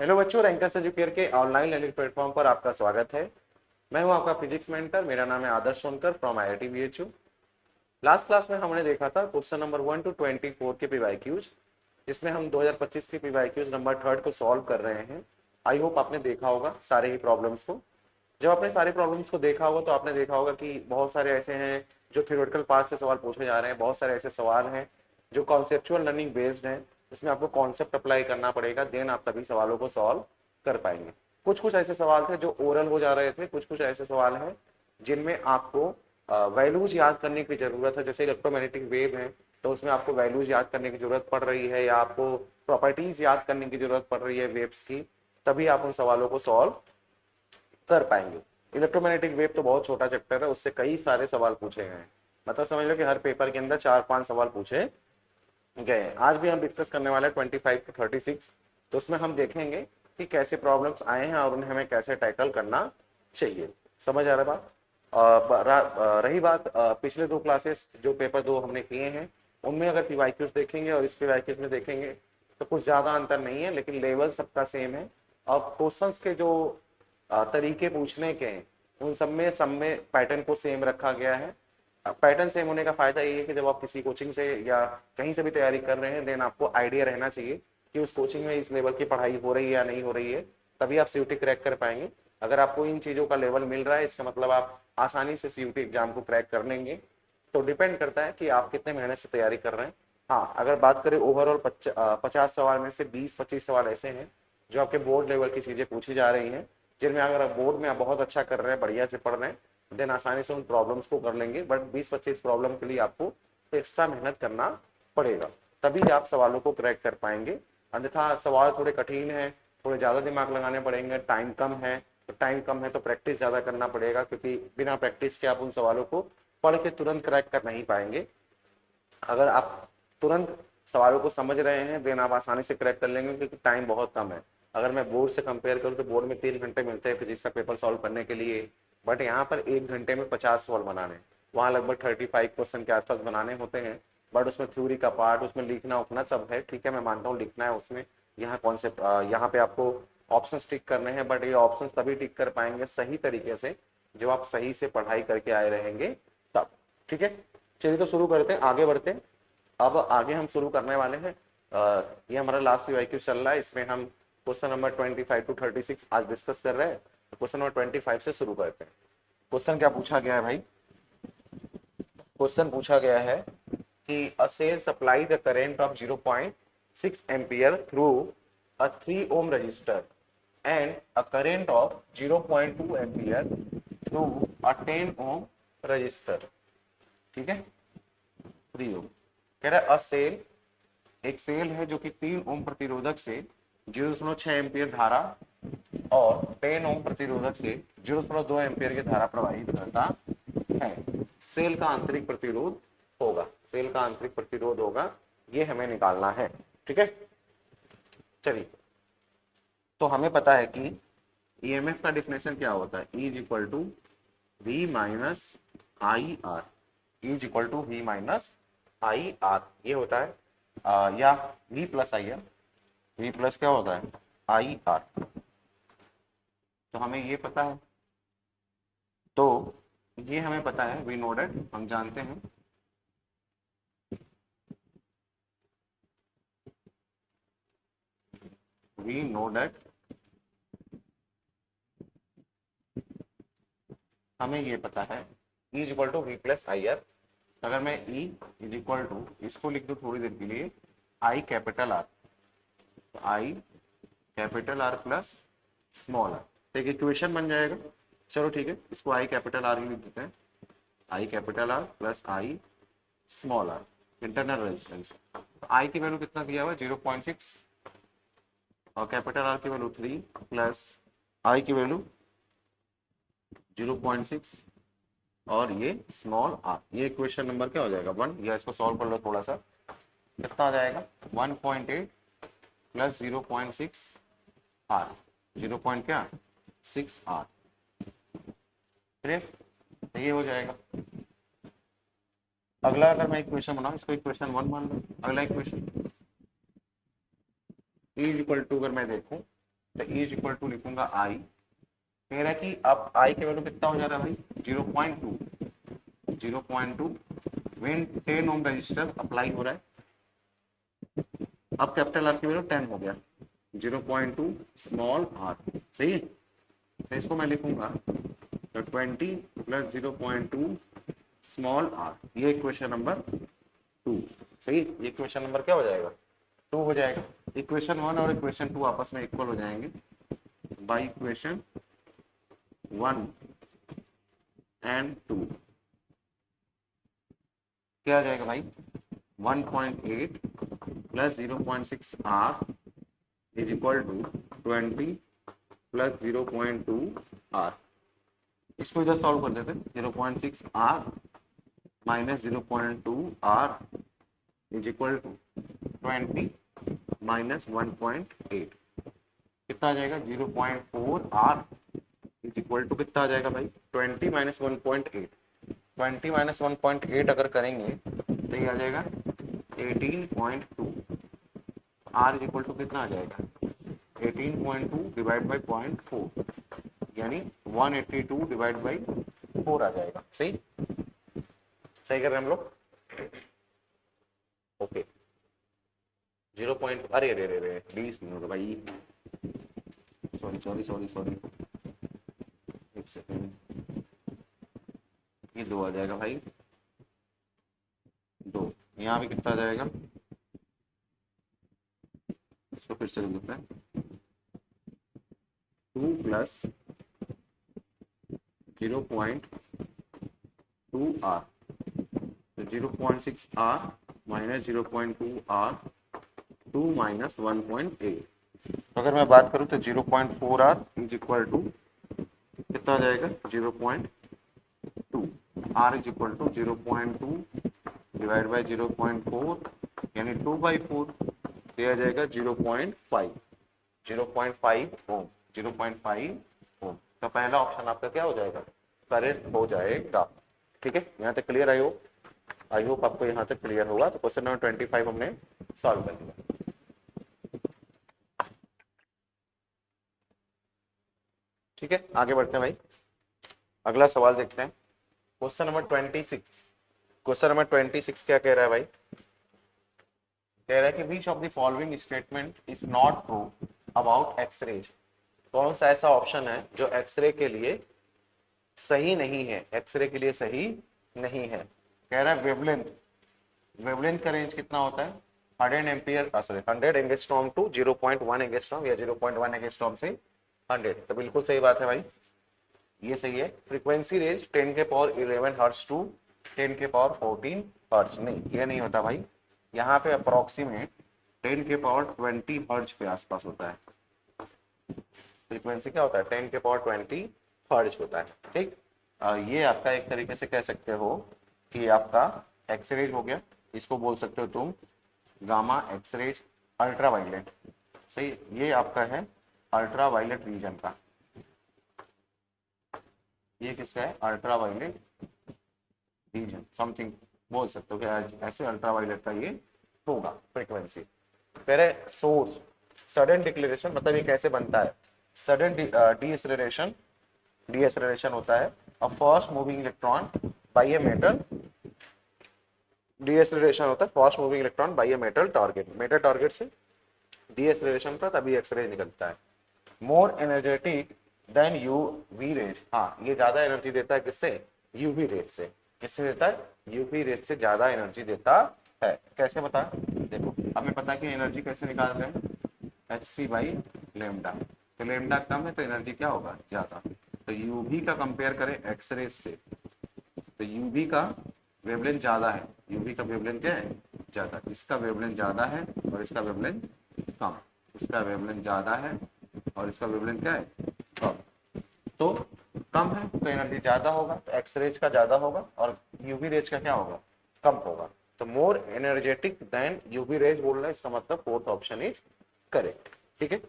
Hello बच्चों, rankers educare के online learning platform पर आपका स्वागत है। मैं हूं आपका फिजिक्स मेंटर। मेरा नाम है Adarsh Sonkar from IIT BHU. Last class में हमने देखा था क्वेश्चन नंबर 1 to 24 के पीवाईक्यूज, जिसमें हम 2025 के पीवाईक्यूज नंबर 3 को सॉल्व कर रहे हैं। आई होप आपने देखा होगा सारे ही प्रॉब्लम्स को। जब आपने सारे प्रॉब्लम्स को देखा होगा तो आपने देखा होगा कि बहुत सारे ऐसे हैं जो थ्योरेटिकल पार्ट से सवाल पूछे जा रहे हैं, बहुत सारे ऐसे सवाल हैं जो कॉन्सेप्चुअल लर्निंग बेस्ड हैं, इसमें आपको कॉन्सेप्ट अप्लाई करना पड़ेगा, देन आप तभी सवालों को सॉल्व कर पाएंगे। कुछ कुछ ऐसे सवाल थे जो ओरल हो जा रहे थे, कुछ कुछ ऐसे सवाल हैं जिनमें आपको वैल्यूज याद करने की जरूरत है। जैसे इलेक्ट्रोमैग्नेटिक वेव है तो उसमें आपको वैल्यूज याद करने की जरूरत पड़ रही है, या आपको प्रॉपर्टीज याद करने की जरूरत पड़ रही है वेव्स की, तभी आप उन सवालों को सॉल्व कर पाएंगे। इलेक्ट्रोमैग्नेटिक वेव तो बहुत छोटा चैप्टर है, उससे कई सारे सवाल पूछे गए हैं। मतलब समझ लो कि हर पेपर के अंदर 4-5 सवाल पूछे गए। आज भी हम डिस्कस करने वाले हैं 25 to 36। तो उसमें हम देखेंगे कि कैसे प्रॉब्लम्स आए हैं और उन्हें हमें कैसे टैकल करना चाहिए। समझ आ रहा बात? रही बात पिछले 2 क्लासेस जो पेपर 2 हमने किए हैं उनमें अगर पीवाईक्यूज देखेंगे और इस पीवाईक्यूज में देखेंगे तो कुछ ज्यादा अंतर नहीं है, लेकिन लेवल सबका सेम है। और क्वेश्चंस के जो तरीके पूछने के हैं उन सब में पैटर्न को सेम रखा गया है। पैटर्न सेम होने का फायदा ये है कि जब आप किसी कोचिंग से या कहीं से भी तैयारी कर रहे हैं, देन आपको आइडिया रहना चाहिए कि उस कोचिंग में इस लेवल की पढ़ाई हो रही है या नहीं हो रही है, तभी आप सीयूटी क्रैक कर पाएंगे। अगर आपको इन चीज़ों का लेवल मिल रहा है, इसका मतलब आप आसानी से सीयूटी एग्जाम को क्रैक कर लेंगे। तो डिपेंड करता है कि आप कितने मेहनत से तैयारी कर रहे हैं। हाँ, अगर बात करें ओवरऑल 50 सवाल में से 20-25 सवाल ऐसे हैं जो आपके बोर्ड लेवल की चीज़ें पूछी जा रही हैं, जिनमें अगर आप बोर्ड में आप बहुत अच्छा कर रहे हैं, बढ़िया से पढ़ रहे हैं, देन आसानी से उन प्रॉब्लम्स को कर लेंगे। बट 20-25 प्रॉब्लम के लिए आपको एक्स्ट्रा मेहनत करना पड़ेगा, तभी आप सवालों को क्रैक कर पाएंगे। अन्यथा सवाल थोड़े कठिन है, थोड़े ज़्यादा दिमाग लगाने पड़ेंगे, टाइम कम है। तो टाइम कम है तो प्रैक्टिस ज़्यादा करना पड़ेगा, क्योंकि बिना प्रैक्टिस के आप उन सवालों को पढ़ के तुरंत क्रैक कर नहीं पाएंगे। अगर आप तुरंत सवालों को समझ रहे हैं देन आप आसानी से क्रैक कर लेंगे, क्योंकि टाइम बहुत कम है। अगर मैं बोर्ड से कंपेयर करूँ तो बोर्ड में 3 घंटे मिलते हैं फिजिक्स का पेपर सॉल्व करने के लिए, बट यहाँ पर 1 घंटे में 50 सवाल बनाने, वहाँ लगभग 35 क्वेश्चन के आसपास बनाने होते हैं। बट उसमें थ्योरी का पार्ट, उसमें लिखना उखना सब है, ठीक है, मैं मानता हूँ लिखना है उसमें। यहाँ कॉन्सेप्ट, यहाँ पे आपको ऑप्शन टिक करने हैं, बट ये ऑप्शन तभी टिक कर पाएंगे सही तरीके से जब आप सही से पढ़ाई करके आए रहेंगे तब। ठीक है, चलिए तो शुरू करते हैं, आगे बढ़ते हैं। अब आगे हम शुरू करने वाले हैं। ये हमारा लास्ट वीआईक्यू चल रहा है, इसमें हम क्वेश्चन नंबर 25 to 36 आज डिस्कस कर रहे हैं। तो क्वेश्चन नंबर 25 से शुरू करते हैं। क्वेश्चन क्या पूछा गया है भाई? क्वेश्चन पूछा गया है कि a cell supply the current of 0.6 ampere through a 3 ohm resistor and a current of 0.2 ampere through a 10 ohm resistor. ठीक है, 3 ohm कह रहा है अ सेल, एक सेल है जो कि 3 ओम प्रतिरोधक से 0.6 एम्पियर धारा और 10 ओम प्रतिरोधक से 0.2 एम्पियर की धारा प्रवाहित करता है। सेल का आंतरिक प्रतिरोध होगा, सेल का आंतरिक प्रतिरोध होगा, ये हमें निकालना है। ठीक है, चलिए। तो हमें पता है कि ईएमएफ का डिफिनेशन क्या होता है, E is equal to V minus I R. E is equal to V minus I R, ये होता है या V plus I R. V plus क्या होता है? I R. तो हमें ये पता है, तो ये हमें पता है, वी नो दैट, हम जानते हैं। वी नो दैट, हमें ये पता है E is equal to V plus I R. अगर मैं E इज इक्वल टू इसको लिख दूं थोड़ी देर के लिए, I capital R, I capital R plus small R, तो एक इक्वेशन बन जाएगा। चलो ठीक है, इसको आई कैपिटल आर ही लिख देते हैं, I capital R plus I small R, internal resistance. तो आई की वैल्यू कितना दिया हुआ है? 0.6, और कैपिटल आर की वैल्यू 3 प्लस आई की वैल्यू 0.6 और ये स्मॉल आर। ये इक्वेशन नंबर क्या हो जाएगा? 1, या इसको सॉल्व कर लो थोड़ा सा, कितना आ जाएगा? 1.8 प्लस 0.6 आर, 0. क्या 6 आर। तो ये हो जाएगा। अगला अगर मैं इक्वेशन बनाऊं, इसको इक्वेशन 1 मान लो। अगला इक्वेशन E इक्वल टू, अगर मैं देखूं तो E इज इक्वल टू लिखूंगा आई। कह रहा है कि अब आई की वैल्यू कितना हो जा रहा है भाई 0.2, 0.2 व्हेन 10 ओम रजिस्टर अप्लाई हो रहा है। अब कैपिटल आर की वैल्यू 10 हो गया, 0.2 स्मॉल आर, सही है। तो इसको मैं लिखूंगा तो 20 प्लस 0.2 स्मॉल आर, ये इक्वेशन नंबर 2, सही। ये इक्वेशन नंबर क्या हो जाएगा 2 हो जाएगा। इक्वेशन 1 और इक्वेशन 2 आपस में इक्वल हो जाएंगे बाई इक्वेशन 1 एंड 2। क्या आ जाएगा भाई 1.8 plus 0.6 R is equal to 20 plus 0.2 R. इसको इधर सॉल्व कर देते, 0.6 R minus 0.2 R is equal to 20 minus 1.8, कितना आ जाएगा 0.4 आर इज इक्वल टू कितना आ जाएगा भाई 20 माइनस 1.8। 20 माइनस 1.8 अगर करेंगे तो ये आ जाएगा 18.2। आर इज इक्वल टू कितना आ जाएगा 18.2 डिवाइड बाई 0.4, यानी 182 डिवाइड बाई 4 आ जाएगा, सही। सही कर रहे हैं हम लोग, ओके। 0. अरे अरे अरे अरे 20 नहीं होगा भाई, सॉरी सॉरी सॉरी सॉरी, एक सेकेंड, ये 2 आ जाएगा भाई 2। यहाँ भी कितना आ जाएगा, इसको फिर से लिख देते हैं 2 प्लस 0.2 आर, तो 0.6 आर माइनस 0.2 आर, 2 माइनस 1.8। अगर मैं बात करूं तो 0.4 आर इज इक्वल टू कितना आ जाएगा 0.2, R is equal to 0.2 divide by 0.4 यानी 2/4, ये आ जाएगा 0.5, 0.5 ओम, 0.5 ओम। तो पहला ऑप्शन आपका क्या हो जाएगा करेक्ट हो जाएगा। ठीक है, यहाँ तक क्लियर आई होप आपको यहाँ तक क्लियर होगा। तो क्वेश्चन नंबर 25 हमने सॉल्व कर लिया। ठीक है, आगे बढ़ते हैं भाई, अगला सवाल देखते हैं। क्वेश्चन नंबर 26, क्वेश्चन नंबर 26 क्या कह रहा है भाई, कह रहा है कि which of the following statement is not true about X-rays. कौन सा ऐसा ऑप्शन है जो एक्सरे के लिए सही नहीं है, एक्सरे के लिए सही नहीं है। कह रहा है वेवलेंथ, वेवलेंथ का रेंज कितना होता है 100 ampere, sorry 100 angstrom to 0.1 angstrom या 0.1 एंगस्ट्रॉम से 100। तो बिल्कुल सही बात है भाई, ये सही है। फ्रीक्वेंसी रेंज 10 के पावर 11 हर्ट्ज टू 10 के पावर 14 हर्ट्ज, नहीं ये नहीं होता भाई, यहाँ पे अप्रोक्सीमेट 10 के पावर 20 हर्ट्ज के आसपास होता है। फ्रीक्वेंसी क्या होता है 10 के पावर 20 हर्ट्ज होता है। ठीक, ये आपका एक तरीके से कह सकते हो कि आपका एक्सरेज हो गया, इसको बोल सकते हो तुम गामा एक्सरेज अल्ट्रा वायलेट, सही। ये आपका है अल्ट्रा वायलेट रीजन का, ये किसका है अल्ट्रा वायलेट रीजन, समथिंग बोल सकते हो कि ऐसे अल्ट्रा वायलेट का ये होगा फ्रीक्वेंसी। पहले सोर्स सडन डिक्लेरेशन, मतलब ये कैसे बनता है, सडन डीएक्सेलरेशन, डीएक्सेलरेशन होता है a fast moving electron by a metal, deceleration होता है fast moving electron by a metal target, metal target से डीएक्सेलरेशन होता है तभी एक्सरे निकलता है। More energetic than UV rays, हाँ ये ज्यादा एनर्जी देता है किससे यूवी रेज से, किससे देता है यूवी रेज से ज्यादा एनर्जी देता है। कैसे बता, देखो हमें पता है कि एनर्जी कैसे निकाल रहे हैं एच सी बाई लेमडा, तो लेमडा कम है तो एनर्जी क्या होगा ज्यादा। तो यूवी का कंपेयर करें एक्सरे से, तो यूवी का वेवलेंथ ज्यादा है, यूवी का वेवलेंथ क्या है ज्यादा, इसका वेवलेंथ ज्यादा है और इसका वेवलेंथ कम, इसका वेवलेंथ ज्यादा है और इसका वेवलेंथ क्या है कम। तो कम है तो एनर्जी ज्यादा होगा, तो एक्स रेज का ज्यादा होगा और यूवी रेज का क्या होगा कम होगा। तो more energetic than UV rays बोल रहा है, इसका मतलब फोर्थ ऑप्शन इज करेक्ट। ठीक है,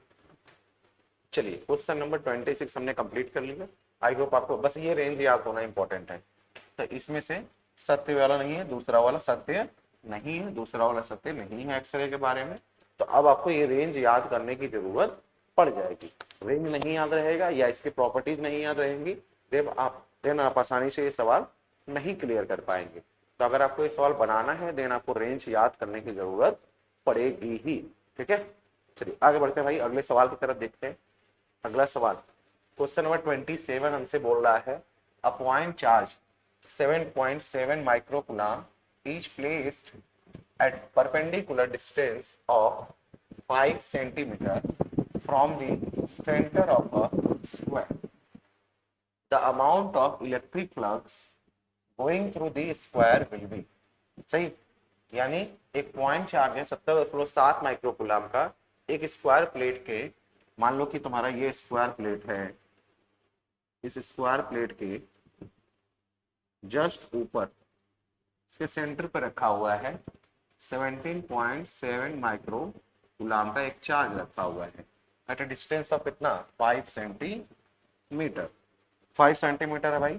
चलिए क्वेश्चन नंबर 26 हमने कंप्लीट कर लिया। आई होप आपको बस ये रेंज याद होना इंपॉर्टेंट है। तो इसमें से सत्य वाला नहीं है, दूसरा वाला सत्य नहीं है, दूसरा वाला सत्य नहीं है एक्सरे के बारे में। तो अब आपको ये रेंज याद करने की जरूरत पड़ जाएगी। रेंज नहीं याद रहेगा या इसकी प्रॉपर्टीज नहीं याद रहेंगी, देन आप आसानी से ये सवाल नहीं क्लियर कर पाएंगे। तो अगर आपको ये सवाल बनाना है देन आपको रेंज याद करने की जरूरत पड़ेगी ही। ठीक है, चलिए आगे बढ़ते हैं भाई, अगले सवाल की तरफ देखते हैं। अगला सवाल क्वेश्चन नंबर 27 हमसे बोल रहा है a point charge 7.7 microcoulomb is placed at perpendicular distance of 5 centimeter from the center of a square. The amount of electric flux going through the square will be, सही, यानी एक पॉइंट चार्ज है 70.7 microcoulomb का एक square plate के, मान लो कि तुम्हारा ये स्क्वायर प्लेट है, इस स्क्वायर प्लेट के जस्ट ऊपर इसके सेंटर पर रखा हुआ है 17.7 माइक्रो कूलम का एक चार्ज रखा हुआ है एट अ डिस्टेंस ऑफ कितना 5 सेंटीमीटर। 5 सेंटीमीटर है भाई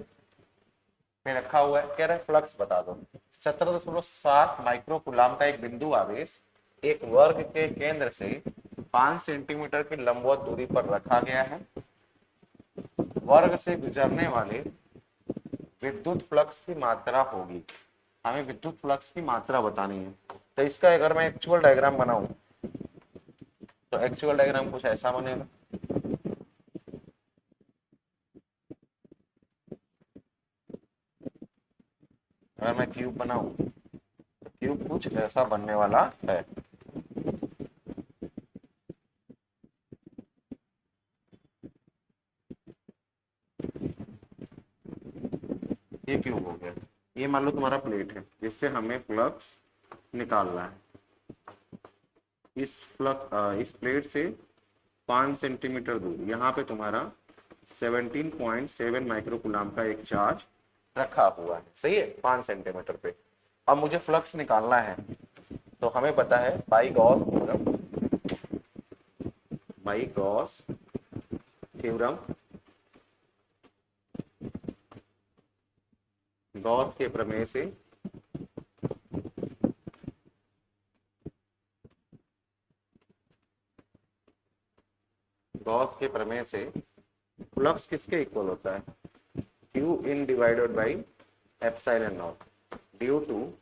में रखा हुआ है। कह रहे फ्लक्स बता दो। 17.7 माइक्रो कूलम का एक बिंदु आवेश एक वर्ग के केंद्र से 5 सेंटीमीटर की लंबवत दूरी पर रखा गया है। वर्ग से गुजरने वाले विद्युत फ्लक्स की मात्रा होगी। हमें विद्युत फ्लक्स की मात्रा बतानी है। तो इसका अगर मैं एक्चुअल डायग्राम बनाऊं तो एक्चुअल डायग्राम कुछ ऐसा बनेगा। अगर मैं क्यूब बनाऊं तो क्यूब कुछ ऐसा बनने वाला है। ये क्यूब हो गया। ये मान लो तुम्हारा प्लेट है जिससे हमें फ्लक्स निकालना है। इस प्लेट से 5 सेंटीमीटर दूर यहाँ पे तुम्हारा 17.7 माइक्रोकूलम का एक चार्ज रखा हुआ है। सही है, 5 सेंटीमीटर पे। अब मुझे फ्लक्स निकालना है तो हमें पता है बाई गॉस थ्योरम, गॉस के प्रमेय से फ्लक्स किसके इक्वल होता है? Q in divided by epsilon naught due to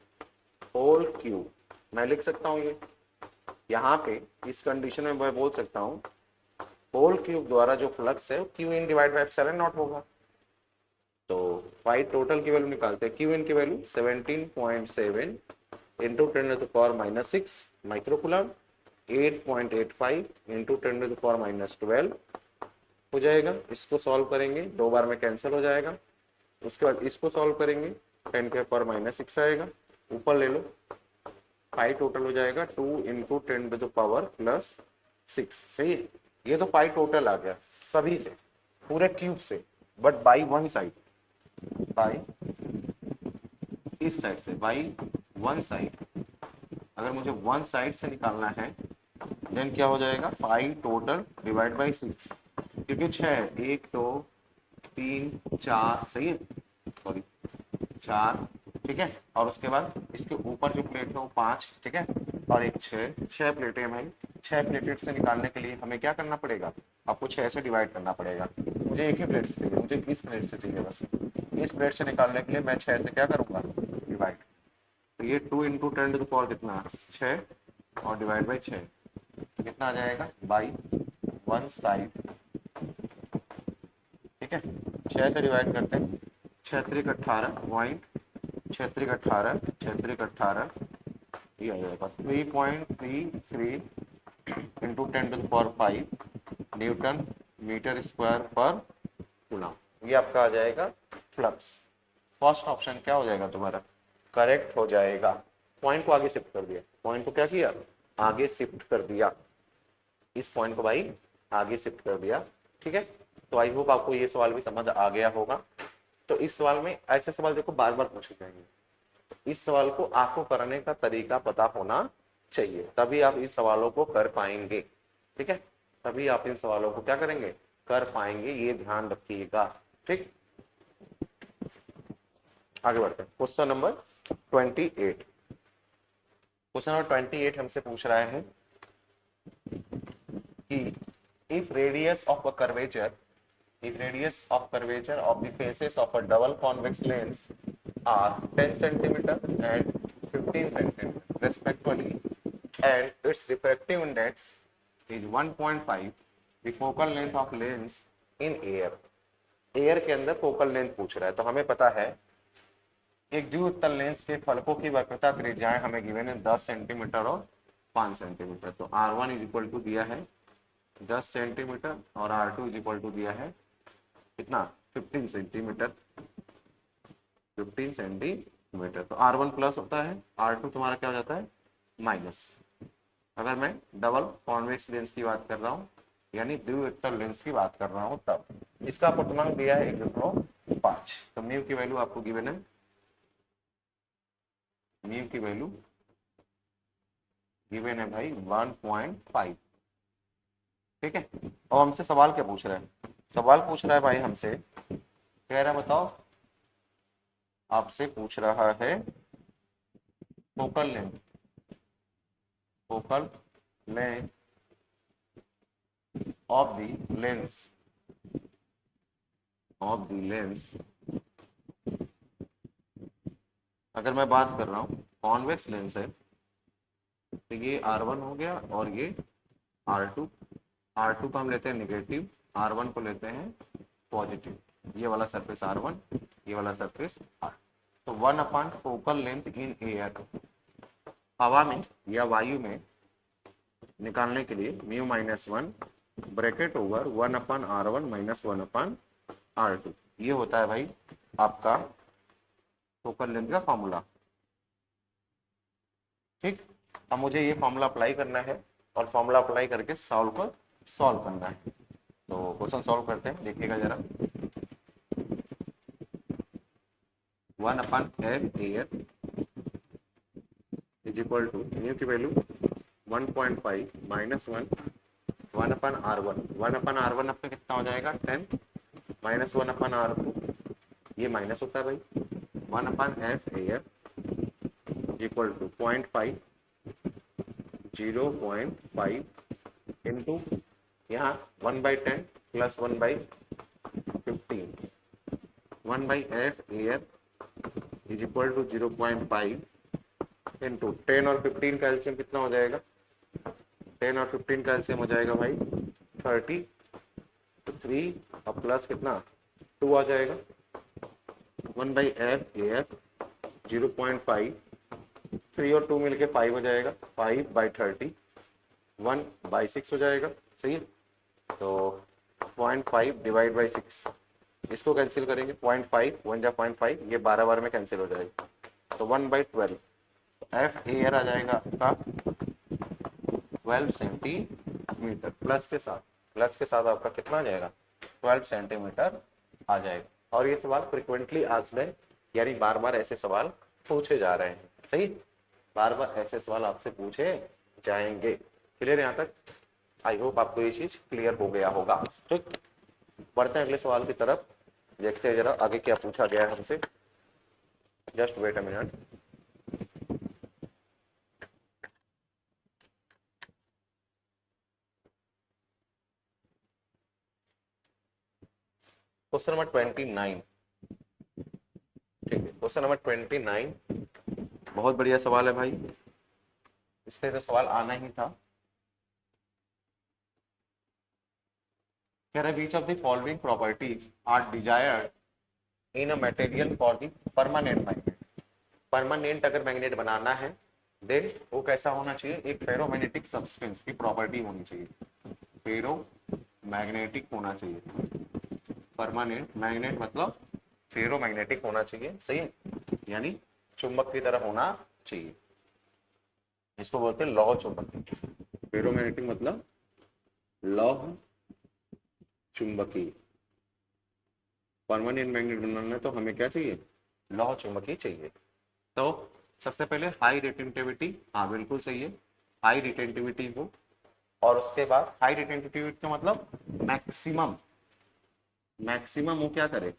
whole cube. मैं लिख सकता हूँ ये यहाँ पे इस कंडीशन में मैं बोल सकता हूँ होल क्यूब द्वारा जो फ्लक्स है Q in divide by epsilon not होगा। तो फाइव टोटल की वैल्यू निकालते हैं। Q इन की वैल्यू 17.7 इंटू 10⁻⁻6 माइक्रोकूलम 8.85 इंटू 10⁻⁻12 हो जाएगा। इसको सॉल्व करेंगे 2 बार में कैंसिल हो जाएगा। उसके बाद इसको सॉल्व करेंगे 10⁻⁻6 आएगा, ऊपर ले लो 5 टोटल हो जाएगा 2 इंटू 10⁻+6। सही है, ये तो 5 टोटल आ गया सभी से, पूरे क्यूब से, but by one side, by इस साइड से, बाई वन साइड। अगर मुझे वन साइड से निकालना है देन क्या हो जाएगा 5 टोटल डिवाइड बाई 6, क्योंकि 6 1 2 3 4 सही है, सॉरी 4, ठीक है। और उसके बाद इसके ऊपर जो प्लेट है वो 5, ठीक है, और एक 6 प्लेटें हैं भाई। 6 प्लेटें से निकालने के लिए हमें क्या करना पड़ेगा? आपको 6 से डिवाइड करना पड़ेगा। मुझे एक ही प्लेट से चाहिए, मुझे इस प्लेट से चाहिए बस। इस प्लेट से निकालने के लिए मैं 6 से क्या करूँगा? डिवाइड। तो ये 2 इंटू 10⁻⁴ कितना 6 और डिवाइड बाई 6 कितना आ जाएगा? बाई वन साइड, ठीक है। 6 से डिवाइड करते हैं, 6 3 18 पॉइंट, 6 3 18, 6 3 18, ये आ जाएगा 3.33 इंटू 10⁵ न्यूटन मीटर स्क्वायर पर कूलम। ये आपका आ जाएगा फ्लक्स। फर्स्ट ऑप्शन क्या हो जाएगा तुम्हारा? करेक्ट हो जाएगा। पॉइंट को आगे शिफ्ट कर दिया, पॉइंट को क्या किया? आगे शिफ्ट कर दिया। इस पॉइंट को भाई आगे शिफ्ट कर दिया, ठीक है। तो आई होप आपको ये सवाल भी समझ आ गया होगा। तो इस सवाल में ऐसे सवाल देखो बार बार पूछे जाएंगे, तो इस सवाल को आपको करने का तरीका पता होना चाहिए, तभी आप इस सवालों को कर पाएंगे, ठीक है। तभी आप इन सवालों को क्या करेंगे? कर पाएंगे, ये ध्यान रखिएगा, ठीक। आगे बढ़ते हैं। Question number 28। क्वेश्चन नंबर 28 हमसे पूछ रहा है कि if radius of a curvature if radius of curvature of the faces of a double convex lens are 10 centimeter and 15 centimeter respectively and its refractive index is 1.5, the focal length of lens in air. Air के अंदर focal length पूछ रहा है, तो हमें पता है एक द्विउत्तल लेंस के फलकों की वक्रता त्रिज्याएं हमें गिवन है 10 सेंटीमीटर और 5 सेंटीमीटर। तो R1 इज इक्वल टू दिया है 10 सेंटीमीटर और R2 इज इक्वल टू दिया है कितना 15 सेंटीमीटर 15 सेंटीमीटर। तो R1 प्लस होता है, R2 तुम्हारा क्या हो जाता है माइनस। अगर मैं डबल कॉन्वेक्स लेंस की बात कर रहा हूँ यानी द्विउत्तल लेंस की बात कर रहा हूँ तब इसका अपवर्तनांक दिया है 1.5। तो म्यू की वैल्यू आपको गिवन है, म्यू की वैल्यू गिवन है भाई 1.5। ठीक है, और हमसे सवाल क्या पूछ रहा है, सवाल पूछ रहा है भाई हमसे, कह रहा है बताओ, आपसे पूछ रहा है focal length, focal length of the lens, of the lens. अगर मैं बात कर रहा हूं कॉन्वेक्स लेंस है तो ये R1 हो गया और ये R2, R2 को हम लेते हैं नेगेटिव, R1 को लेते हैं पॉजिटिव। ये वाला सरफेस R1, ये वाला सरफेस R। तो 1 फोकल लेंथ इन एयर, हवा में या वायु में निकालने के लिए mu -1 bracket over 1/R1 -1/R2, ये होता है भाई आपका फोकल लेंथ का फॉर्मूला। ठीक, अब मुझे ये फॉर्मूला अप्लाई करना है और फॉर्मूला अप्लाई करके सॉल्व करना है। तो क्वेश्चन सॉल्व करते हैं, देखिएगा जरा। 1/f air is equal to mu की वैल्यू 1.5 -1 1/R1, 1/R1 आपका कितना हो जाएगा 10 -1/R2, ये माइनस होता है भाई 1/f air is equal to 0.5 0.5 into यहाँ 1/10 plus 1/15, 1/f air is equal to 0.5 into 10 और 15 का एलसीएम कितना हो जाएगा, 10 और 15 का एलसीएम हो जाएगा भाई 33 और प्लस कितना 2 आ जाएगा, 1/f एयर 0.5, 3 और 2 मिलके 5 हो जाएगा, 5/30 1/6 हो जाएगा। सही है, तो 0.5 डिवाइड बाई 6, इसको कैंसिल करेंगे 0.5 1 जा 0.5, ये 12 बार में कैंसिल हो जाएगा, तो 1/12। एफ एयर आ जाएगा आपका 12 सेंटीमीटर प्लस के साथ आपका कितना आ जाएगा 12 सेंटीमीटर आ जाएगा। और ये सवाल फ्रिक्वेंटली आस्क्ड है, यानी बार बार ऐसे सवाल पूछे जा रहे हैं। सही, बार बार ऐसे सवाल आपसे पूछे जाएंगे। क्लियर यहाँ तक? आई होप आपको ये चीज क्लियर हो गया होगा। तो बढ़ते हैं अगले सवाल की तरफ, देखते हैं जरा आगे क्या पूछा गया है हमसे। Just wait a minute. Question number 29, ठीक है, क्वेश्चन नंबर 29 बहुत बढ़िया सवाल है भाई, इसके तो सवाल आना ही था। कह रहे which of the following properties are desired in a material for the permanent magnet. Permanent अगर मैग्नेट बनाना है देन वो कैसा होना चाहिए, एक फेरोमैग्नेटिक सब्सटेंस की प्रॉपर्टी होनी चाहिए, फेरोमैग्नेटिक होना चाहिए। परमानेंट मैग्नेट मतलब फेरोमैग्नेटिक होना चाहिए। सही है, यानी चुंबक की तरह होना चाहिए, इसको बोलते हैं लौह चुंबकीय। फेरोमैग्नेटिक मतलब लौह चुंबकीय। परमानेंट मैग्नेट बनाना है तो हमें क्या चाहिए, लौह चुंबकीय चाहिए। तो सबसे पहले हाई रिटेंटिविटी, हाँ बिल्कुल सही है, हाई रिटेंटिविटी हो, और उसके बाद हाई रिटेंटिविटी का मतलब मैक्सिमम, मैक्सिमम वो क्या करे,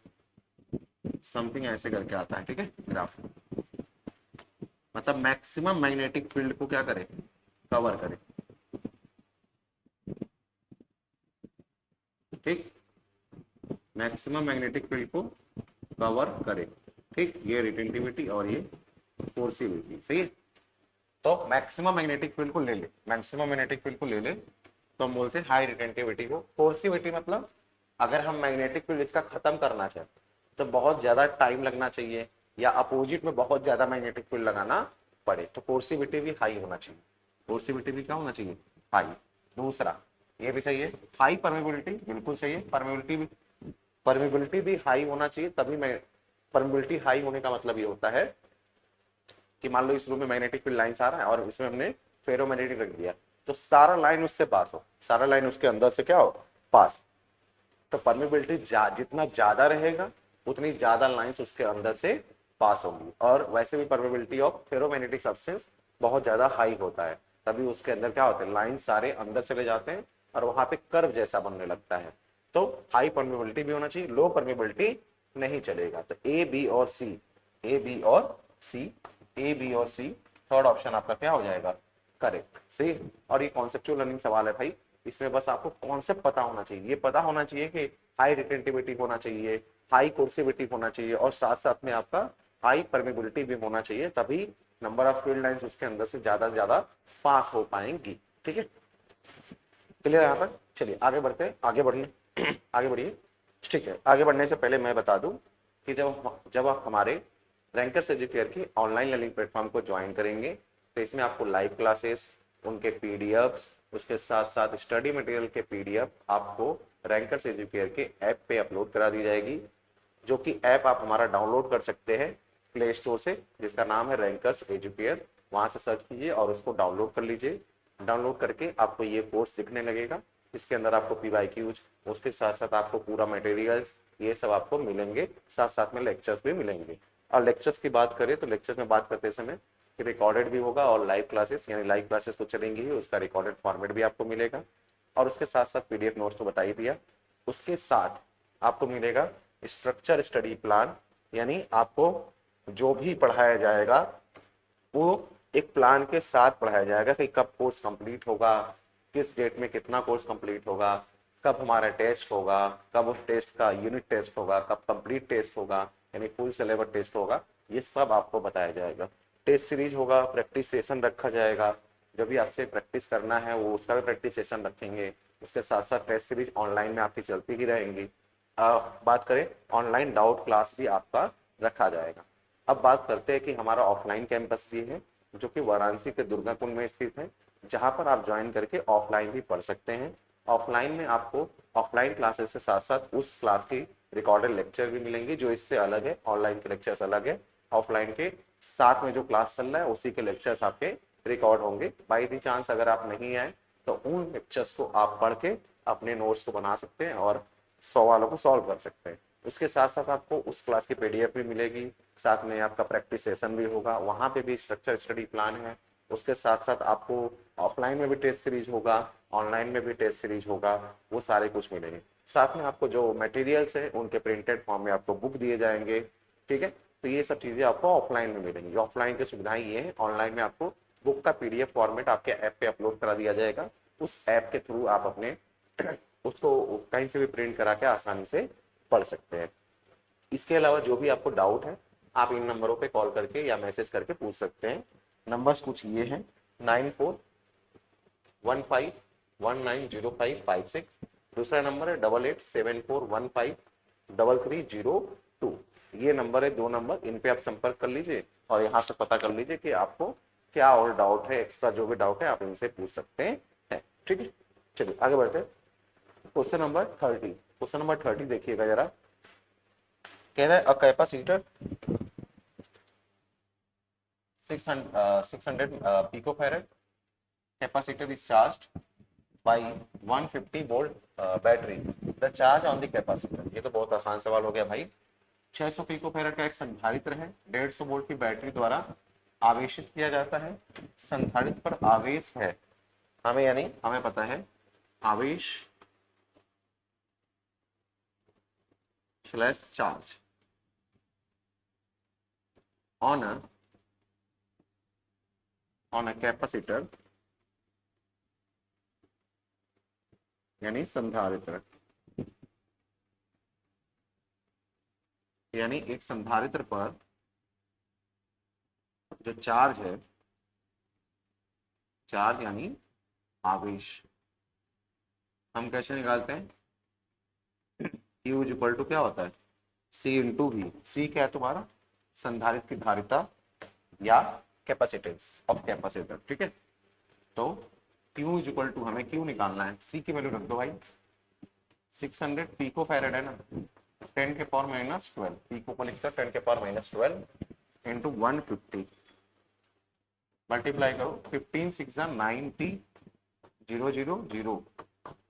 समथिंग ऐसे करके आता है, ठीक है ग्राफ, मतलब मैक्सिमम मैग्नेटिक फील्ड को क्या करे, कवर करे। ठीक, मैक्सिमम मैग्नेटिक फील्ड को कवर करे। ठीक, ये रिटेंटिविटी और ये फोर्सिविटी, सही है। तो मैक्सिमम मैग्नेटिक फील्ड को ले ले, मैक्सिमम मैग्नेटिक फील्ड को ले ले तो हम बोलते हैं हाई रिटेंटिविटी को। फोर्सिविटी मतलब अगर हम मैग्नेटिक फील्ड इसका खत्म करना चाहें तो बहुत ज्यादा टाइम लगना चाहिए या अपोजिट में बहुत ज्यादा मैग्नेटिक फील्ड लगाना पड़े, तो फोर्सिविटी भी हाई होना चाहिए। फोर्सिविटी भी क्या होना चाहिए? हाई। दूसरा ये भी सही है, हाई परमेबिलिटी, बिल्कुल सही है। परमेबिलिटी भी हाई होना चाहिए, तभी मैं परमेबिलिटी हाई होने का मतलब ये होता है कि मान लो इस रूम में मैग्नेटिक फील्ड लाइन्स आ रहा है और इसमें हमने फेरोमैग्नेटिक रख दिया, तो सारा लाइन उससे पास हो, सारा लाइन उसके अंदर से क्या हो? पास। तो परमेबिलिटी जितना ज्यादा रहेगा उतनी ज्यादा लाइंस उसके अंदर से पास होंगी। और वैसे भी परमेबिलिटी ऑफ फेरोमैग्नेटिक सब्सटेंस बहुत ज्यादा हाई होता है, तभी उसके अंदर क्या होता है? लाइन सारे अंदर चले जाते हैं और वहां पे कर्व जैसा बनने लगता है। तो हाई परमेबिलिटी भी होना चाहिए, लो परमेबिलिटी नहीं चलेगा। तो ए बी और सी, ए बी और सी, ए बी और सी, थर्ड ऑप्शन आपका क्या हो जाएगा? करेक्ट, सही। और ये कॉन्सेप्चुअल लर्निंग सवाल है भाई, इसमें बस आपको कॉन्सेप्ट पता होना चाहिए। ये पता होना चाहिए कि हाई रिटेंटिविटी होना चाहिए, हाई कोर्सिविटी होना चाहिए और साथ साथ में आपका हाई परमेबिलिटी भी होना चाहिए, तभी नंबर ऑफ फील्ड लाइंस उसके अंदर से ज्यादा पास हो पाएंगी। ठीक है, क्लियर यहाँ तक? चलिए आगे बढ़ते हैं, आगे बढ़ने आगे बढ़िए। ठीक है, आगे बढ़ने से पहले मैं बता दूं कि जब आप हमारे रैंकर्स एजुकेयर के ऑनलाइन लर्निंग प्लेटफॉर्म को ज्वाइन करेंगे तो इसमें आपको लाइव क्लासेस, उनके पीडीएफ्स, उसके साथ साथ स्टडी मटेरियल के पीडीएफ आपको रैंकर्स एजुकेयर के ऐप पे अपलोड करा दी जाएगी, जो कि ऐप आप हमारा डाउनलोड कर सकते हैं प्ले स्टोर से, जिसका नाम है रैंकर्स एजुकेयर। वहां से सर्च कीजिए और उसको डाउनलोड कर लीजिए। डाउनलोड करके आपको ये कोर्स दिखने लगेगा, इसके अंदर आपको पीवाईक्यूज, उसके साथ साथ आपको पूरा मटेरियल्स ये सब आपको मिलेंगे, साथ साथ में लेक्चर्स भी मिलेंगे। और लेक्चर्स की बात करें तो लेक्चर्स में बात करते समय रिकॉर्डेड भी होगा और लाइव क्लासेस, यानी लाइव क्लासेस तो चलेंगी ही, उसका रिकॉर्डेड फॉर्मेट भी आपको मिलेगा। और उसके साथ साथ पीडीएफ नोट्स तो बता ही दिया, उसके साथ आपको मिलेगा स्ट्रक्चर स्टडी प्लान, यानी आपको जो भी पढ़ाया जाएगा वो एक प्लान के साथ पढ़ाया जाएगा कि कब कोर्स कंप्लीट होगा, किस डेट में कितना कोर्स कंप्लीट होगा, कब हमारा टेस्ट होगा, कब उस टेस्ट का यूनिट टेस्ट होगा, कब कंप्लीट टेस्ट होगा, यानी फुल सिलेबस टेस्ट होगा, ये सब आपको बताया जाएगा। टेस्ट सीरीज होगा, प्रैक्टिस सेशन रखा जाएगा, जो भी आपसे प्रैक्टिस करना है वो उसका भी प्रैक्टिस सेशन रखेंगे। उसके साथ साथ टेस्ट सीरीज ऑनलाइन में आपकी चलती ही रहेंगी। बात करें ऑनलाइन डाउट क्लास भी आपका रखा जाएगा। अब बात करते हैं कि हमारा ऑफलाइन कैंपस भी है, जो कि वाराणसी के दुर्गाकुंड में स्थित है, जहां पर आप ज्वाइन करके ऑफलाइन भी पढ़ सकते हैं। ऑफलाइन में आपको ऑफलाइन क्लासेस के साथ साथ उस क्लास की रिकॉर्डेड लेक्चर भी मिलेंगे, जो इससे अलग है, ऑनलाइन के लेक्चर्स अलग है। ऑफलाइन के साथ में जो क्लास चल रहा है उसी के लेक्चर्स आपके रिकॉर्ड होंगे। बाई दी चांस अगर आप नहीं आए तो उन लेक्चर्स को आप पढ़ के अपने नोट्स को बना सकते हैं और सवालों को सॉल्व कर सकते हैं। उसके साथ साथ आपको उस क्लास की पीडीएफ भी मिलेगी, साथ में आपका प्रैक्टिस सेशन भी होगा, वहाँ पे भी स्ट्रक्चर स्टडी प्लान है। उसके साथ साथ आपको ऑफलाइन में भी टेस्ट सीरीज होगा, ऑनलाइन में भी टेस्ट सीरीज होगा, वो सारे कुछ मिलेंगे। साथ में आपको जो मटेरियल्स है उनके प्रिंटेड फॉर्म में आपको बुक दिए जाएंगे। ठीक है, तो ये सब चीज़ें आपको ऑफलाइन में मिलेंगी। ऑफलाइन की सुविधाएं ये है, ऑनलाइन में आपको बुक का पीडीएफ फॉर्मेट आपके ऐप पे अपलोड करा दिया जाएगा। उस ऐप के थ्रू आप अपने उसको कहीं से भी प्रिंट करा के आसानी से पढ़ सकते हैं। इसके अलावा जो भी आपको डाउट है आप इन नंबरों पे कॉल करके या मैसेज करके पूछ सकते हैं। नंबर्स कुछ ये हैं, 9415190556, दूसरा नंबर है 8874153302। ये नंबर है, दो नंबर, इन पे आप संपर्क कर लीजिए और यहाँ से पता कर लीजिए कि आपको क्या और डाउट है, एक्स्ट्रा जो भी डाउट है आप इनसे पूछ सकते हैं। ठीक है, चलिए आगे बढ़ते हैं। क्वेश्चन नंबर 30, क्वेश्चन नंबर 30 देखिएगा जरा। कह रहा है a capacitor 600 picofarad capacitor is charged by 150 volt battery, the charge on the capacitor। ये तो बहुत आसान सवाल हो गया भाई। 600 पिकोफैरड का एक संधारित्र है, 150 वोल्ट की बैटरी द्वारा आवेशित किया जाता है। संधारित्र पर आवेश है, हमें यानी हमें पता है आवेश slash charge on a capacitor, यानी संधारित्र यानी एक संधारित्र पर जो चार्ज है, चार्ज यानी आवेश, हम कैसे निकालते हैं? Q इज इक्वल टू क्या होता है? C into we. C क्या है तुम्हारा? संधारित्र की धारिता या कैपेसिटेंस ऑफ कैपेसिटर, ठीक है। तो Q इज इक्वल टू, हमें Q निकालना है, C की वैल्यू रख दो भाई, 600 पिको फैरेड है ना, 10 के पावर माइनस 12, पिको को लिखता है 10 के पावर माइनस 12 इंटू 150, मल्टीप्लाई करो, 15 6 90 0 0 0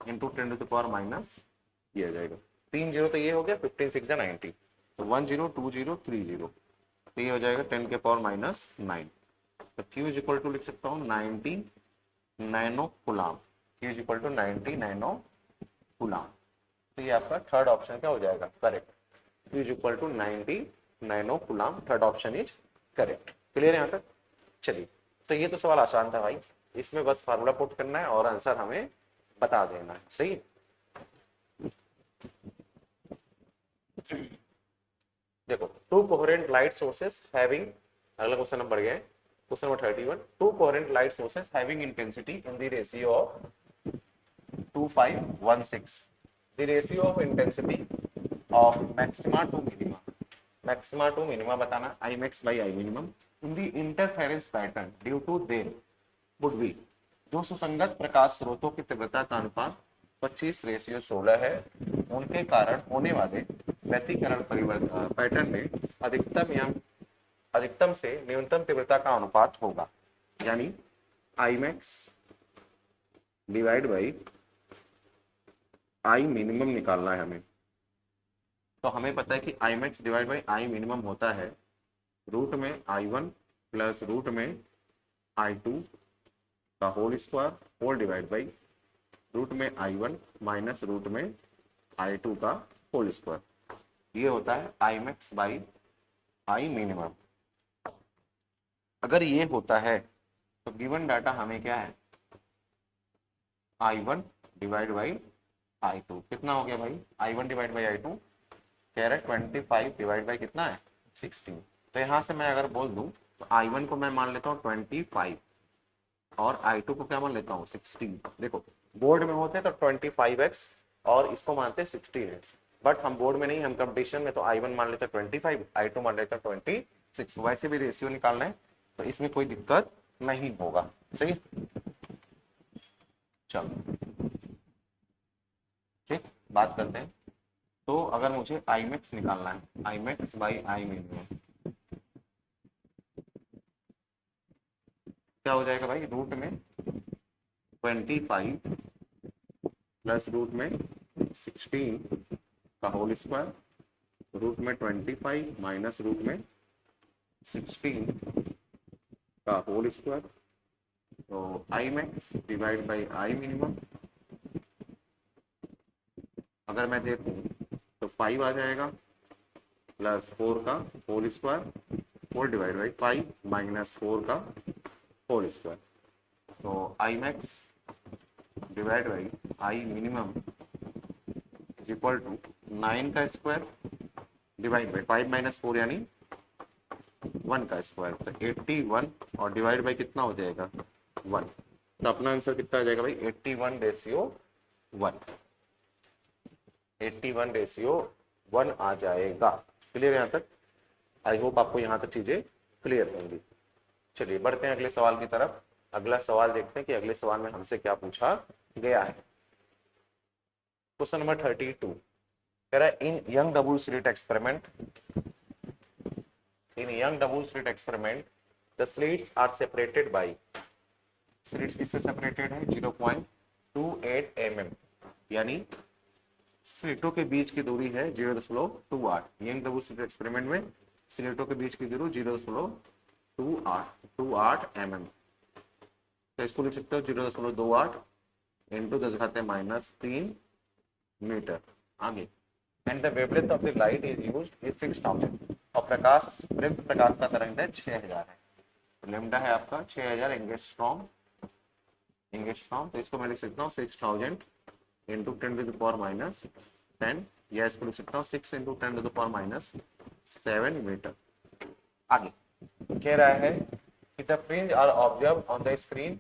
into 10 to the power minus, ये आ जाएगा 3 जीरो, तो ये हो गया 15 6 90, तो 1 0 2 0 3 0, तो ये हो जाएगा 10 के पावर माइनस 9। तो Q इज इक्वल टू लिख सकता हूँ 90 nano coulomb, Q is equal to 90 nano coulomb. तो ये आपका थर्ड ऑप्शन क्या हो जाएगा? Correct. Q is equal to 90 nano coulomb, third option is correct. Clear है यहाँ तक? चलिए, तो ये तो सवाल आसान था भाई, इसमें बस फार्मूला पुट करना है और आंसर हमें बता देना है, सही है। देखो, two coherent light sources having, अगला क्वेश्चन नंबर गए, question number 31, two coherent light sources having intensity in the ratio of 2516, the ratio of intensity of maxima to minima, maxima to minima बताना, I max by I minimum in the interference pattern due to there would be, जो सुसंगत प्रकाश स्रोतों की तीव्रता का अनुपात 25:16 है, उनके कारण होने वाले व्यतिकरण परिवर्तन पैटर्न में अधिकतम से न्यूनतम तीव्रता का अनुपात होगा, यानी आई max divide by I minimum निकालना है हमें। तो हमें पता है कि आई max divide by I minimum होता है रूट में I1 प्लस रूट में I2 का whole square whole divide by root में I1 माइनस रूट में I2 का होल स्क्वायर, ये होता है आई मैक्स बाई आई मिनिमम। अगर ये होता है तो गिवन डाटा हमें क्या है? I1 डिवाइड बाई I2 कितना हो गया भाई? I1 डिवाइड बाई I2 कह रहे 25 डिवाइड बाई कितना है? 16। तो यहाँ से मैं अगर बोल दूं तो I1 को मैं मान लेता हूँ 25 और I2 को क्या मान लेता हूँ? 16। देखो, बोर्ड में होते हैं तो 25x और इसको मानते हैं 16x, बट हम बोर्ड में नहीं, हम कंपटीशन में, तो I1 मान लेते हैं 25, I2 मान लेते हैं 26। वैसे भी रेशियो निकालना है तो इसमें कोई दिक्कत नहीं होगा, सही। चलो ठीक, बात करते हैं। तो अगर मुझे आई मैक्स निकालना है, आई मैक्स बाई आई मिनिमम, क्या हो जाएगा भाई? रूट में 25 प्लस रूट में 16 का होल स्क्वायर, रूट में 25 माइनस रूट में 16 का होल स्क्वायर, तो I max divide by I minimum, अगर मैं देखूं तो 5 आ जाएगा प्लस 4 का whole square whole divide by 5 minus 4 का होल स्क्वायर, तो I max divide by I minimum equal to 9 का स्क्वायर डिवाइड बाई 5 माइनस 4 यानी 1 का स्क्वायर, तो 81 और डिवाइड बाई कितना हो जाएगा? 1। तो अपना आंसर कितना आ जाएगा भाई? 81:1, 81:1 आ जाएगा। क्लियर यहाँ तक? आई होप आपको यहाँ तक चीजें क्लियर होंगी। चलिए बढ़ते हैं अगले सवाल की तरफ। अगला सवाल देखते हैं कि अगले सवाल में हमसे क्या पूछा गया है। क्वेश्चन नंबर 32 कह रहा है in Young double slit experiment, in Young double slit experiment the slits are separated by, slits किससे सेपरेटेड है? 0.28 mm, यानी स्लिटों के बीच की दूरी है 0.28। यंग डबल स्लिट एक्सपेरिमेंट में स्लिटों के बीच की दूरी 0.28 mm, तो इसको लिख सकते हो 0.28 इंटू 10⁻³ मीटर। आगे, and the wavelength of the light is used is 6000, और प्रकाश का तरंग दैर्घ्य 6000 है। तो लैम्डा है आपका 6000 एंगस्ट्रॉम, तो इसको मैं लिख सकता हूँ 6000 इंटू 10⁻⁻⁴ 10, या इसको लिख सकता हूँ 6 इंटू 10⁻⁷ मीटर। आगे कह रहा है कि the fringe are observe on the screen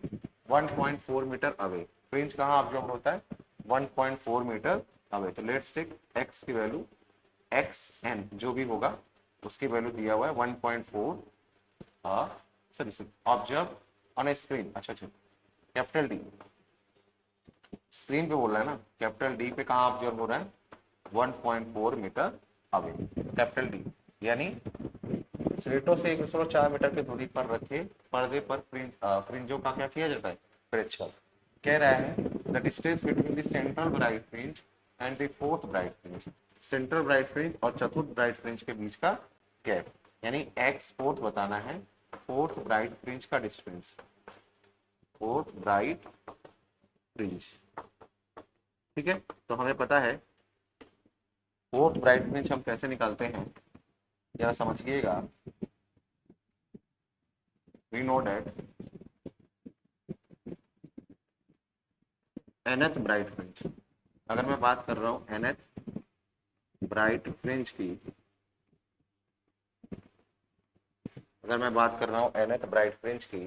1.4 metre away. Fringe कहाँ ऑब्जर्व होता है? 1.4 मीटर अवे। तो लेट्स टेक x की वैल्यू, एक्स एन जो भी होगा उसकी वैल्यू दिया हुआ है 1.4, sorry observe on a screen. अच्छा कैपिटल डी स्क्रीन पे बोल रहा है ना, कैपिटल डी पे कहाँ ऑब्जर्व हो रहा है? 1.4 मीटर अवे। कैपिटल डी यानी स्लेटों से 1.4 मीटर की दूरी पर रखे पर्दे पर फ्रिंजों का क्या किया जाता है? प्रेक्षण। कह रहा है the distance between the central bright fringe and the fourth bright fringe. Central bright fringe और चतुर्थ ब्राइट फ्रिंज के बीच का गैप, यानी एक्स फोर्थ बताना है, फोर्थ ब्राइट फ्रिंज का डिस्टेंस, फोर्थ ब्राइट फ्रिंज। ठीक है, तो हमें पता है फोर्थ ब्राइट फ्रिंज हम कैसे निकालते हैं, जरा समझिएगा। We know that nth bright fringe, अगर मैं बात कर रहा हूं nth ब्राइट फ्रिंज की, अगर मैं बात कर रहा हूं nth ब्राइट फ्रिंज की,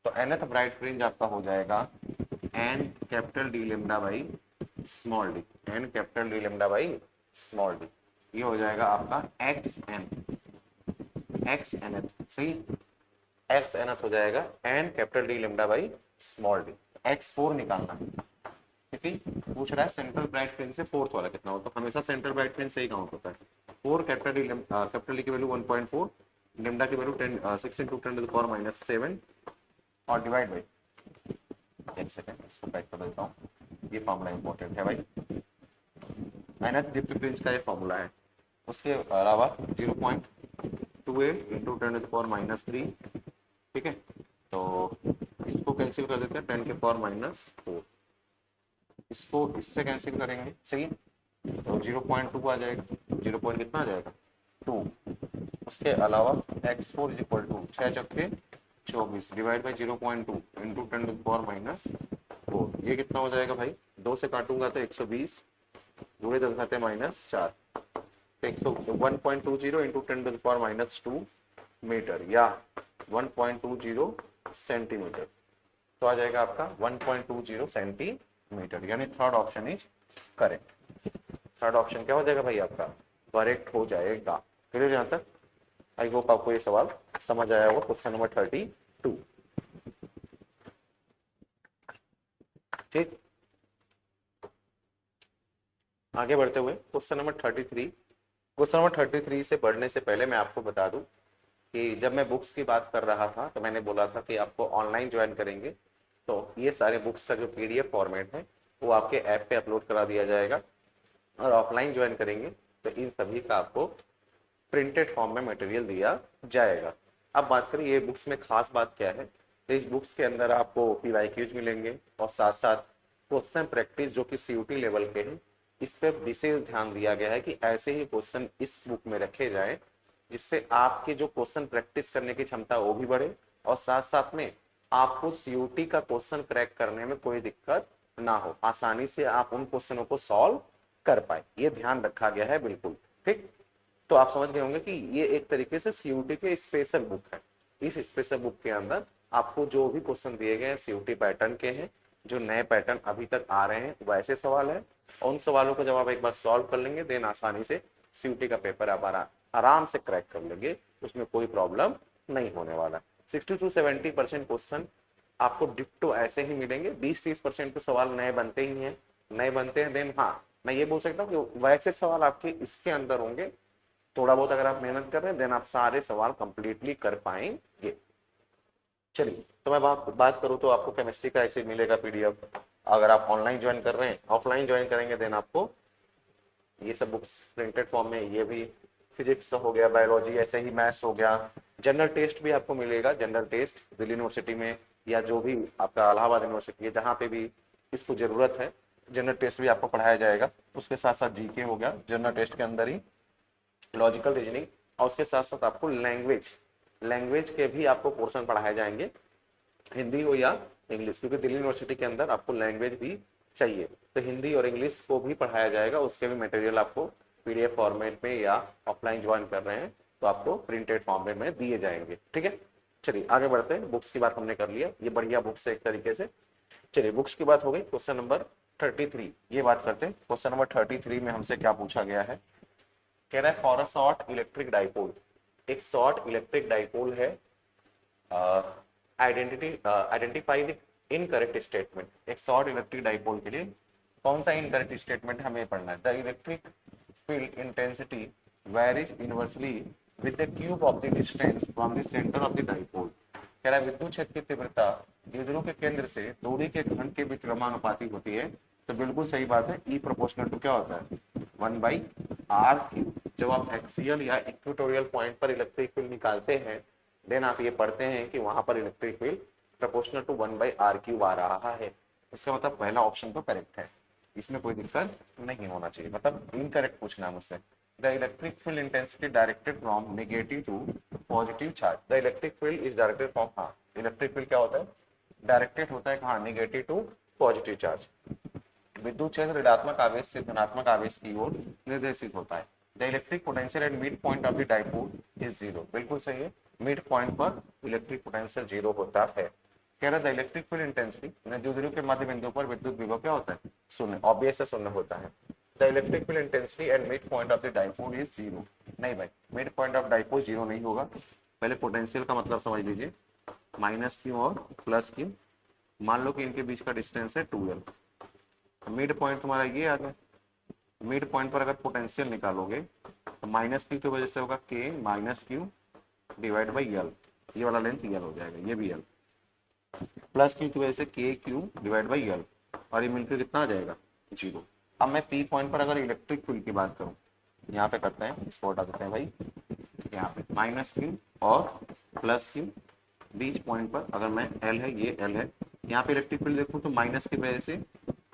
तो nth ब्राइट फ्रिंज आपका हो जाएगा n capital D lambda by small D, n capital D lambda by small D. ये हो जाएगा आपका एक्स एन, एक्स nth, सही, एक्स nth हो जाएगा n capital D lambda by small D. x4 निकालना है क्योंकि पूछ रहा है सेंट्रल ब्राइट फ्रिंज से फोर्थ वाला कितना हो, तो हमेशा सेंट्रल ब्राइट फ्रिंज से ही काउंट होता है। 4 कैपिटल डी की वैल्यू 1.4, लेमडा की वैल्यू 6 इंटू 10⁻⁷ और डिवाइड बाई, एक सेकंड इसको टाइप कर देता हूँ, ये फॉर्मूला इंपॉर्टेंट है भाई, nth दीप्ति फ्रिंज का ये फॉर्मूला है। उसके अलावा 0.28 इंटू 10⁻⁻3, ठीक है, तो इसको कैंसिल कर देते हैं 10⁻⁻4, इसको इससे कैंसिल करेंगे, सही, तो 0.2 आ जाएगा, 0 पॉइंट कितना आ जाएगा 2। उसके अलावा x4 इज इक्वल टू 6 चक्के 24 डिवाइड बाई 0.2 इंटू 10⁻⁴, ये कितना हो जाएगा भाई, 2 से काटूंगा तो 120, जुड़े 10 घाते -4, तो 1.20 इंटू 10⁻⁻2 मीटर या 1.20 सेंटीमीटर, तो आ जाएगा आपका 1.20 सेंटीमीटर, यानी third option is correct. Third option क्या हो जाएगा भाई आपका? करेक्ट हो जाएगा। क्लियर यहां तक? आई होप आपको ये सवाल समझ आया होगा। क्वेश्चन नंबर 32, ठीक, आगे बढ़ते हुए क्वेश्चन नंबर 33। क्वेश्चन नंबर 33 से बढ़ने से पहले मैं आपको बता दूं कि जब मैं बुक्स की बात कर रहा था तो मैंने बोला था कि आपको ऑनलाइन ज्वाइन करेंगे तो ये सारे बुक्स का जो पीडीएफ फॉर्मेट है वो आपके ऐप पे अपलोड करा दिया जाएगा, और ऑफलाइन ज्वाइन करेंगे तो इन सभी का आपको प्रिंटेड फॉर्म में मटेरियल दिया जाएगा। अब बात करें ये बुक्स में खास बात क्या है, तो इस बुक्स के अंदर आपको पीवाईक्यूज मिलेंगे और साथ साथ क्वेश्चन प्रैक्टिस जो कि सीयूटी लेवल के हैं, इस पर विशेष ध्यान दिया गया है कि ऐसे ही क्वेश्चन इस बुक में रखे जाएं जिससे आपके जो क्वेश्चन प्रैक्टिस करने की क्षमता वो भी बढ़े और साथ साथ में आपको सीयूटी का क्वेश्चन क्रैक करने में कोई दिक्कत ना हो, आसानी से आप उन क्वेश्चनों को सॉल्व कर पाए, ये ध्यान रखा गया है बिल्कुल। ठीक, तो आप समझ गए होंगे कि ये एक तरीके से सीयूटी के स्पेशल बुक है। इस स्पेशल बुक के अंदर आपको जो भी क्वेश्चन दिए गए हैं सीयूटी पैटर्न के हैं, जो नए पैटर्न अभी तक आ रहे हैं वैसे सवाल है, और उन सवालों को जब आप एक बार सॉल्व कर लेंगे देन आसानी से सीयूटी का पेपर आप आराम से क्रैक कर लेंगे, उसमें कोई प्रॉब्लम नहीं होने वाला। 60 to 70% क्वेश्चन आपको डिट्टो ऐसे ही मिलेंगे, 20-30% तो सवाल नए बनते ही हैं, नए बनते हैं। देन हाँ मैं ये बोल सकता हूँ कि वैसे सवाल आपके इसके अंदर होंगे, थोड़ा बहुत अगर आप मेहनत कर रहे हैं देन आप सारे सवाल कंप्लीटली कर पाएंगे। चलिए, तो मैं बात करूँ तो आपको केमिस्ट्री का ऐसे मिलेगा पीडीएफ, अगर आप ऑनलाइन ज्वाइन कर रहे हैं, ऑफलाइन ज्वाइन करेंगे देन आपको ये सब बुक्स प्रिंटेड फॉर्म में, ये भी फिजिक्स का हो गया, बायोलॉजी, ऐसे ही मैथ्स हो गया, जनरल टेस्ट भी आपको मिलेगा, जनरल टेस्ट दिल्ली यूनिवर्सिटी में या जो भी आपका इलाहाबाद यूनिवर्सिटी है जहाँ पे भी इसको जरूरत है जनरल टेस्ट भी आपको पढ़ाया जाएगा। उसके साथ साथ जीके हो गया जनरल टेस्ट के अंदर ही, लॉजिकल रीजनिंग, और उसके साथ साथ आपको लैंग्वेज के भी आपको पोर्शन पढ़ाए जाएंगे, हिंदी हो या इंग्लिश, क्योंकि दिल्ली यूनिवर्सिटी के अंदर आपको लैंग्वेज भी चाहिए। तो हिंदी और इंग्लिश को भी पढ़ाया जाएगा, उसके भी मटेरियल आपको पीडीएफ फॉर्मेट में या ऑफलाइन ज्वाइन कर रहे हैं तो आपको प्रिंटेड फॉर्मेट में दिए जाएंगे। ठीक है, चलिए आगे बढ़ते हैं। बुक्स की बात हमने कर लिया, ये बढ़िया बुक्स है एक तरीके से। चलिए बुक्स की बात हो गई। क्वेश्चन नंबर 33 ये बात करते हैं। क्वेश्चन नंबर 33 में हमसे क्या पूछा गया है, कह रहा है for a short electric dipole, एक शॉर्ट इलेक्ट्रिक डाइपोल है, आइडेंटिफाई द इनकरेक्ट स्टेटमेंट। एक शॉर्ट इलेक्ट्रिक डाइपोल के लिए कौन सा इनकरेक्ट स्टेटमेंट हमें पढ़ना है। The electric field intensity varies inversely with the cube of the distance from the centre of the dipole. कह रहा है विद्युत क्षेत्र की तीव्रता द्विध्रुव के केंद्र से दूरी के घन के बीच क्रमानुपाती होती है। तो बिल्कुल सही बात है, ई प्रोपोर्शनल टू क्या होता है 1/r3। जब आप एक्सियल या इक्वेटोरियल पॉइंट पर इलेक्ट्रिक फील्ड निकालते हैं देन आप ये पढ़ते हैं कि वहां पर electric field proportional to 1/r³ आ रहा है। इसका मतलब पहला ऑप्शन तो करेक्ट है, इसमें कोई दिक्कत नहीं होना चाहिए। मतलब इनकरेक्ट पूछना है मुझसे। The electric field intensity directed from negative to positive charge. The electric field is directed from, हाँ इलेक्ट्रिक फील्ड क्या होता है, डायरेक्टेड होता है कहाँ, नेगेटिव टू पॉजिटिव चार्ज। विद्युत क्षेत्र ऋणात्मक आवेश से धनात्मक आवेश की ओर निर्देशित होता है। The electric potential at mid point of the dipole is zero. बिल्कुल सही है, मिड पॉइंट पर इलेक्ट्रिक पोटेंशियल जीरो होता है। कह रहा है द इलेक्ट्रिक फील्ड इंटेंसिटी द्विध्रुव के मध्य बिंदु पर विद्युत विभव क्या होता है, शून्य, ऑब्वियस है शून्य होता है। The electric field intensity at mid point of the dipole is zero. नहीं भाई, mid point of dipole zero नहीं होगा। पहले पोटेंशियल का मतलब समझ लीजिए, माइनस क्यू और प्लस क्यू। मान लो कि इनके बीच का डिस्टेंस है 2l, मिड पॉइंट तुम्हारा ये आ गया। मिड पॉइंट पर अगर पोटेंशियल निकालोगे तो माइनस क्यू की वजह से होगा k minus Q divide by L, ये वाला लेंथ एल हो जाएगा, ये भी एल, प्लस क्यू की वजह से के क्यू डिवाइड बाई एल, और ये मिलकर कितना आ जाएगा, जीरो। अब मैं पी पॉइंट पर अगर इलेक्ट्रिक फील्ड की बात करूँ, यहाँ पे करते हैं, इसको हटा देते हैं भाई, यहाँ पे माइनस क्यू और प्लस क्यू, बीच पॉइंट पर अगर मैं एल है, ये एल है, यहाँ पे इलेक्ट्रिक फील्ड देखूँ तो माइनस की वजह से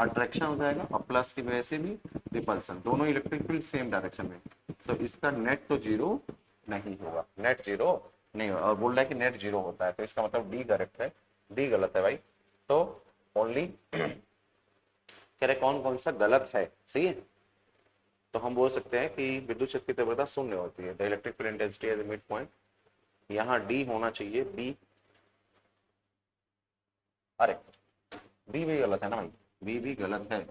अट्रैक्शन हो जाएगा और प्लस की वजह से भी रिपल्सन, दोनों इलेक्ट्रिक फील्ड सेम डायरेक्शन में, तो इसका नेट तो जीरो नहीं होगा, नेट जीरो नहीं होगा। और बोल रहा है कि नेट जीरो होता है, तो इसका मतलब डी करेक्ट है, डी गलत है भाई। तो ओनली कह रहे कौन कौन सा गलत है, सही है। तो हम बोल सकते हैं कि विद्युत शक्ति तीव्रता शून्य होती है, the electric field intensity at the mid point. यहाँ डी होना चाहिए, बी, अरे बी भी गलत है ना भाई, बी भी गलत है।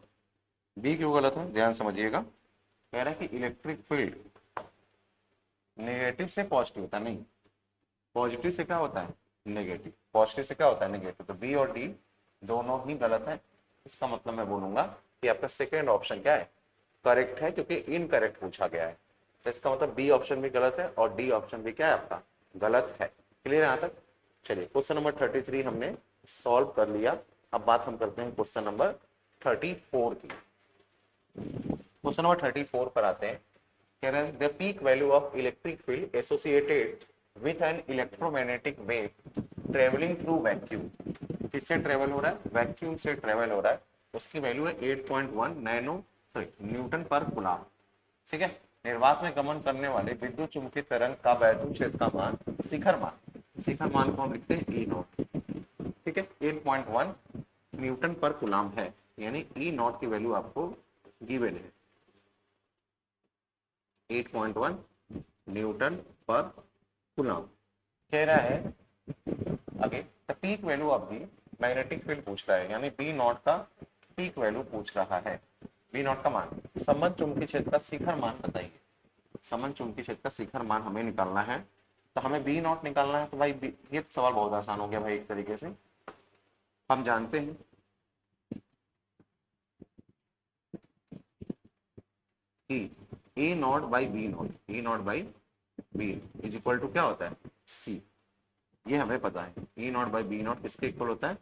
बी क्यों गलत है, ध्यान समझिएगा। कह रहा है कि इलेक्ट्रिक फील्ड नेगेटिव से पॉजिटिव होता है, नहीं पॉजिटिव से क्या होता है नेगेटिव, पॉजिटिव से क्या होता है नेगेटिव, तो बी और डी दोनों ही गलत है। इसका मतलब मैं बोलूंगा कि आपका सेकेंड ऑप्शन क्या है, करेक्ट है, क्योंकि इनकरेक्ट पूछा गया है। तो इसका मतलब बी ऑप्शन भी गलत है और डी ऑप्शन भी क्या है आपका गलत है। क्लियर है यहाँ तक। चलिए क्वेश्चन नंबर 33 हमने सॉल्व कर लिया। अब बात हम करते हैं क्वेश्चन नंबर 34 की। क्वेश्चन नंबर 34 पर आते हैं। कह रहे हैं the peak value of electric field associated with an electromagnetic wave travelling through vacuum. किससे ट्रेवल हो रहा है, वैक्यूम से ट्रेवल हो रहा है, उसकी वैल्यू है 8.1 न्यूटन पर कूलम। ठीक है, निर्वात में गमन करने वाले विद्युत चुंबकीय तरंग का वैद्युत क्षेत्र का मान, शिखर मान को हम लिखते हैं ई नॉट। ठीक है, 8.1 न्यूटन पर कूलम है, यानी ई नॉट की वैल्यू आपको गिवन है 8.1 न्यूटन पर कूलम। कह रहा है आगे the peak value of the magnetic field पूछ रहा है, यानी बी नॉट का पीक वैल्यू पूछ रहा है, बी नॉट का मान। संबंध चुंबकीय क्षेत्र का शिखर मान बताइए, संबंध चुंबकीय क्षेत्र का शिखर मान हमें निकालना है, तो हमें बी नॉट निकालना है। तो भाई ये सवाल बहुत आसान हो गया भाई, एक तरीके से हम जानते हैं कि A not by B not, A not by B is equal to क्या होता है सी, ये हमें पता है। E not by B not किसके इक्वल होता है,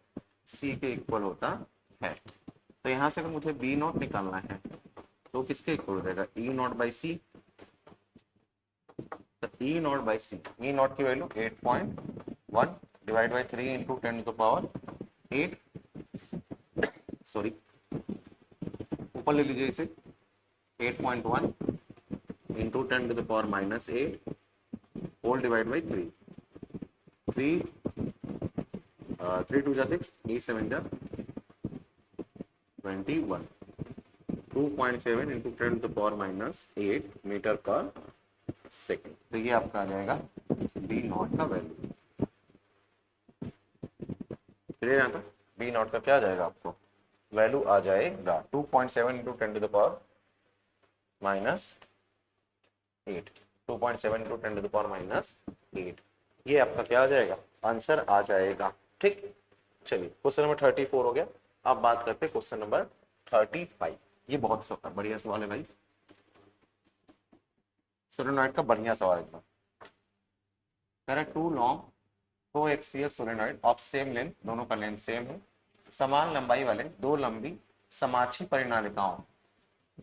सी के इक्वल होता है। तो यहाँ से अगर मुझे बी नॉट निकालना है तो किसके इक्वल हो जाएगा, ई नॉट बाई सी। तो E not by C, E naught की value 8.1 divide by 3 into 10 to power 8, sorry ऊपर ले लीजिए इसे, 8.1 into 10 to the power -8 whole divide by 3, 3 2 जा 6, 3 7 जा 21, 2.7 इंटू 10⁻⁸ मीटर पर सेकेंड। तो ये आपका आ जाएगा बी नॉट का वैल्यू। क्लियर यहाँ तक? बी नॉट का क्या आ जाएगा आपको वैल्यू आ जाएगा 2.7 इंटू 10⁻⁸ 2.7 इंटू 10⁻⁸। ये आपका क्या आ जाएगा आंसर आ जाएगा। ठीक, चलिए क्वेश्चन नंबर 34 हो गया। अब बात करते हैं क्वेश्चन नंबर 35। ये बहुत बढ़िया सवाल है भाई, सोलेनॉइड का बढ़िया सवाल एकदम। कह रहा है two long coaxial solenoid of same length, दोनों का लेंथ सेम है, समान लंबाई वाले दो लंबी समाक्षी परिनालिकाओं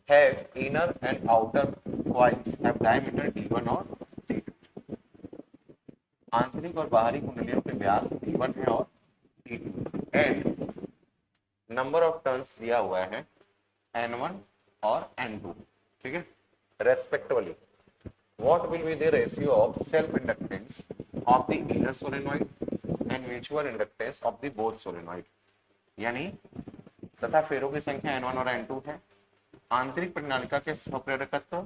have inner and outer coils have diameter d1 और d2। आंतरिक और बाहरी कुंडलियों के व्यास d1 है और d2 and number of turns दिया हुआ है n1 और n2, ठीक है, respectively. What will be the ratio of self inductance of the inner solenoid and mutual inductance of the both solenoid? यानी तथा फेरों की संख्या n1 और n2 है, आंतरिक परिनालिका के स्वप्रेरकत्व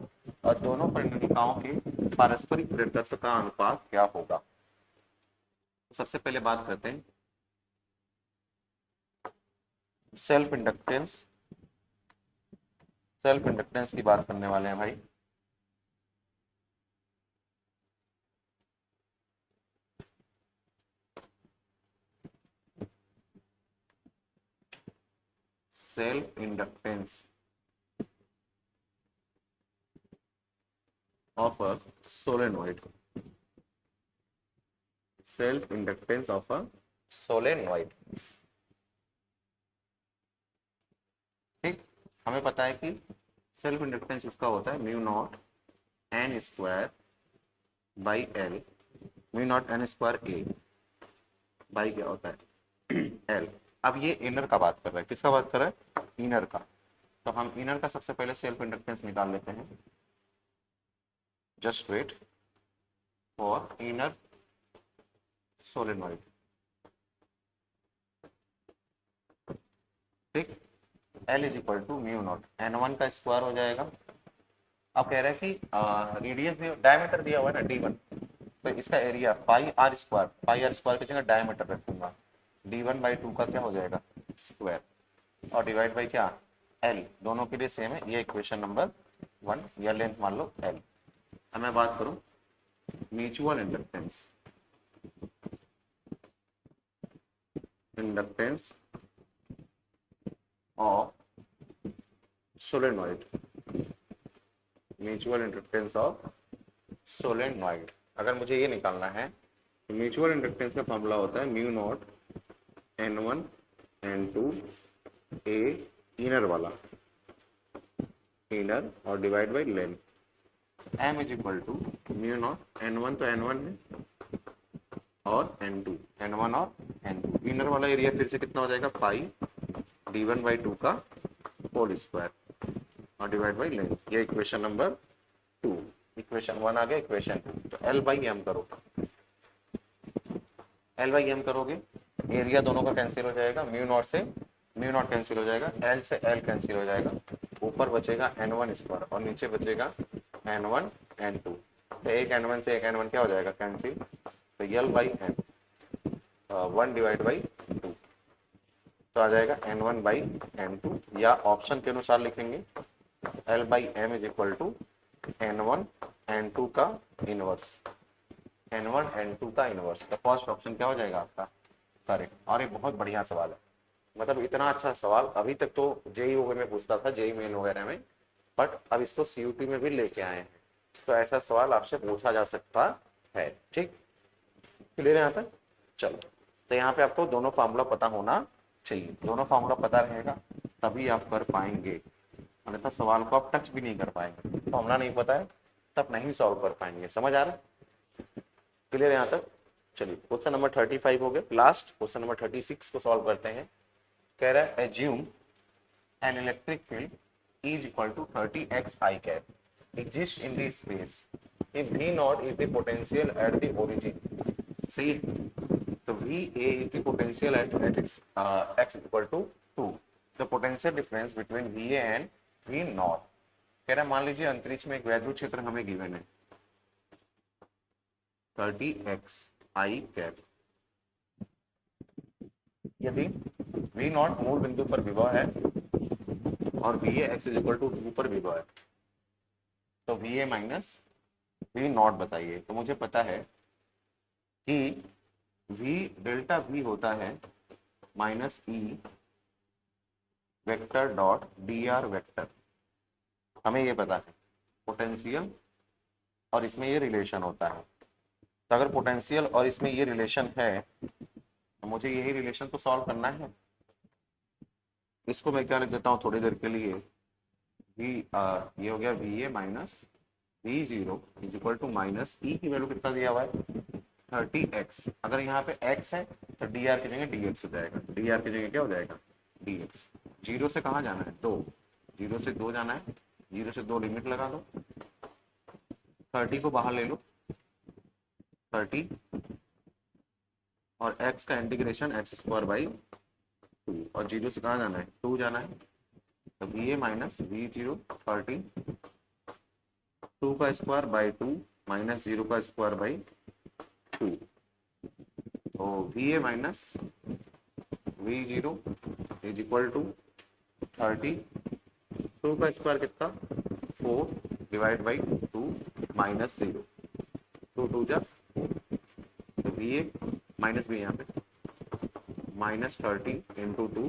और दोनों परिनालिकाओं के पारस्परिक प्रेरकत्व का अनुपात क्या होगा। तो सबसे पहले बात करते हैं सेल्फ इंडक्टेंस। सेल्फ इंडक्टेंस की बात करने वाले हैं भाई। Self inductance of a solenoid, self inductance of a solenoid। ठीक, हमें पता है कि सेल्फ इंडक्टेंस इसका होता है mu not an square by L, mu not an square A by क्या होता है एल। अब ये इनर का बात कर रहा है, किसका बात कर रहा है इनर का। तो हम इनर का सबसे पहले सेल्फ इंडक्टेंस निकाल लेते हैं। Just wait for inner solenoid। ठीक, L is equal to mu naught n1 का स्क्वायर हो जाएगा। अब कह रहे हैं कि रेडियस डायमीटर दिया हुआ है ना d1, तो इसका एरिया पाई आर स्क्वायर की जगह डायमीटर रखूंगा, d1/2 का क्या हो जाएगा स्क्वायर और डिवाइड बाई क्या L, दोनों के लिए सेम है। ये इक्वेशन नंबर 1 या लेंथ मान लो L। अब मैं बात करूं mutual inductance, inductance of solenoid, mutual inductance of solenoid. अगर मुझे ये निकालना है तो म्यूचुअल इंडक्टेंस का फॉर्मूला होता है mu naught n1 n2 A inner वाला, इनर और divide by length. m is equal to mu naught n1 तो n1 है और n1 और n2। इनर वाला एरिया फिर से कितना हो जाएगा पाई d1/2 का होल स्क्वायर और डिवाइड बाई लेंथ। ये इक्वेशन नंबर 2। इक्वेशन 1 आ गया, इक्वेशन 2। तो L/m करो, L/m करोगे एरिया दोनों का कैंसिल हो जाएगा, म्यू नॉट कैंसिल हो जाएगा, L से L कैंसिल हो जाएगा, ऊपर बचेगा n1 स्क्वायर और नीचे बचेगा n1 n2। तो एक n1 से एक n1 क्या हो जाएगा कैंसिल, तो L/m 1 डिवाइड बाई 2 तो आ जाएगा n1/n2, या ऑप्शन के अनुसार लिखेंगे L/m is equal to n1 n2 का इनवर्स, n1 n2 का इनवर्स। तो फर्स्ट ऑप्शन क्या हो जाएगा आपका करेक्ट। और ये बहुत बढ़िया सवाल है, मतलब इतना अच्छा सवाल अभी तक तो जेई वगैरह में पूछता था, जेई मेन वगैरह में, बट अब इसको सीयूटी में भी लेके आए हैं, तो ऐसा सवाल आपसे पूछा जा सकता है। ठीक, क्लियर है यहाँ तक? चलो, तो यहाँ पे आपको दोनों फार्मूला पता होना चाहिए, दोनों फार्मूला पता रहेगा तभी आप कर पाएंगे, अन्यथा सवाल को आप टच भी नहीं कर पाएंगे। फार्मूला नहीं पता है तब नहीं सॉल्व कर पाएंगे। समझ आ रहा है? क्लियर है यहाँ तक? चलिए क्वेश्चन नंबर 35 हो गया, लास्ट क्वेश्चन नंबर 36 को सॉल्व करते हैं। कह रहा है assume an electric field is equal to 30x I cap exist in the space if V0 is the potential at the origin. सही है, तो VA is the potential at x equal to 2. The potential difference between VA and V naught. कह रहा है मान लीजिए अंतरिक्ष में एक वैद्युत क्षेत्र हमें गिवन है 30x आई कैप। यदि वी नॉट मूल बिंदु पर विभव है और V X is equal to 2 पर विभव है, तो V A minus V naught बताइए। तो मुझे पता है कि वी डेल्टा वी होता है minus E vector dot D R vector. हमें ये पता है पोटेंशियल और इसमें ये रिलेशन होता है। तो अगर पोटेंशियल और इसमें ये रिलेशन है तो मुझे यही रिलेशन तो सॉल्व करना है। इसको मैं क्या लिख देता हूँ थोड़ी देर के लिए, वी ये हो गया V A minus V zero is equal to minus E की वैल्यू कितना दिया हुआ है 30x। अगर यहाँ पे x है तो डी आर की जगह डी एक्स हो जाएगा, डी आर की जगह क्या हो जाएगा डी एक्स। जीरो से कहाँ जाना है 2, जीरो से 2 जाना है, जीरो से 2 लिमिट लगा दो, 30 को बाहर ले लो 30 और x का इंटीग्रेशन एक्स स्क्वायर बाई 2 और जीरो से कहाँ जाना है 2 जाना है। तो V A minus V zero 30 2 का स्क्वायर बाई 2 माइनस 0 का स्क्वायर बाई 2। तो V A minus V zero is equal to 30 2 का स्क्वायर कितना 4 डिवाइड बाई 2 माइनस 0 2 2 जा। तो वी ए माइनस बी यहाँ पे माइनस 30 इंटू 2,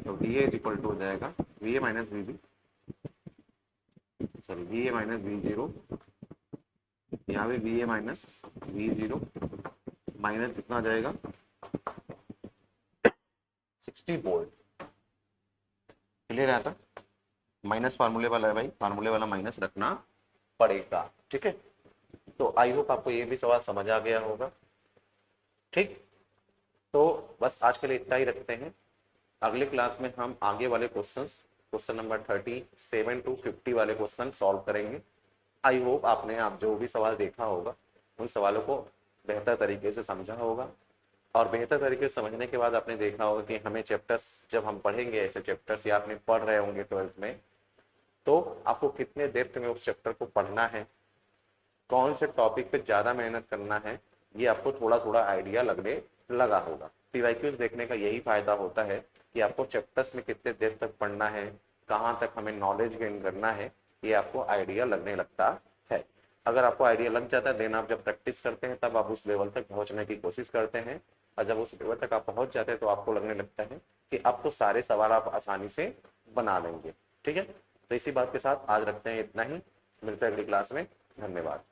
तो V A is equal to हो जाएगा V A minus V B sorry V A minus V zero, यहाँ पे V A minus V zero minus कितना आ जाएगा 60 वोल्ट। क्लियर आता माइनस फार्मूले वाला है भाई, फार्मूले वाला माइनस रखना पड़ेगा। ठीक है, तो आई होप आपको ये भी सवाल समझ आ गया होगा। ठीक, तो बस आज के लिए इतना ही रखते हैं। अगले क्लास में हम आगे वाले क्वेश्चंस क्वेश्चन नंबर 37 टू 50 वाले क्वेश्चन सॉल्व करेंगे। आई होप आपने आप जो भी सवाल देखा होगा उन सवालों को बेहतर तरीके से समझा होगा और बेहतर तरीके से समझने के बाद आपने देखा होगा कि हमें चैप्टर्स जब हम पढ़ेंगे ऐसे चैप्टर्स या आपने पढ़ रहे होंगे 12th में, तो आपको कितने डेप्थ में उस चैप्टर को पढ़ना है, कौन से टॉपिक पे ज़्यादा मेहनत करना है, ये आपको थोड़ा थोड़ा आइडिया लगने लगा होगा। पीवाईक्यूज देखने का यही फायदा होता है कि आपको चैप्टर्स में कितने देर तक पढ़ना है, कहाँ तक हमें नॉलेज गेन करना है, ये आपको आइडिया लगने लगता है। अगर आपको आइडिया लग जाता है देन आप जब प्रैक्टिस करते हैं तब आप उस लेवल तक पहुँचने की कोशिश करते हैं और जब उस लेवल तक आप पहुँच जाते हैं तो आपको लगने लगता है कि अब तो सारे सवाल आप आसानी से बना लेंगे। ठीक है, तो इसी बात के साथ आज रखते हैं इतना ही, मिलते हैं अगली क्लास में। धन्यवाद।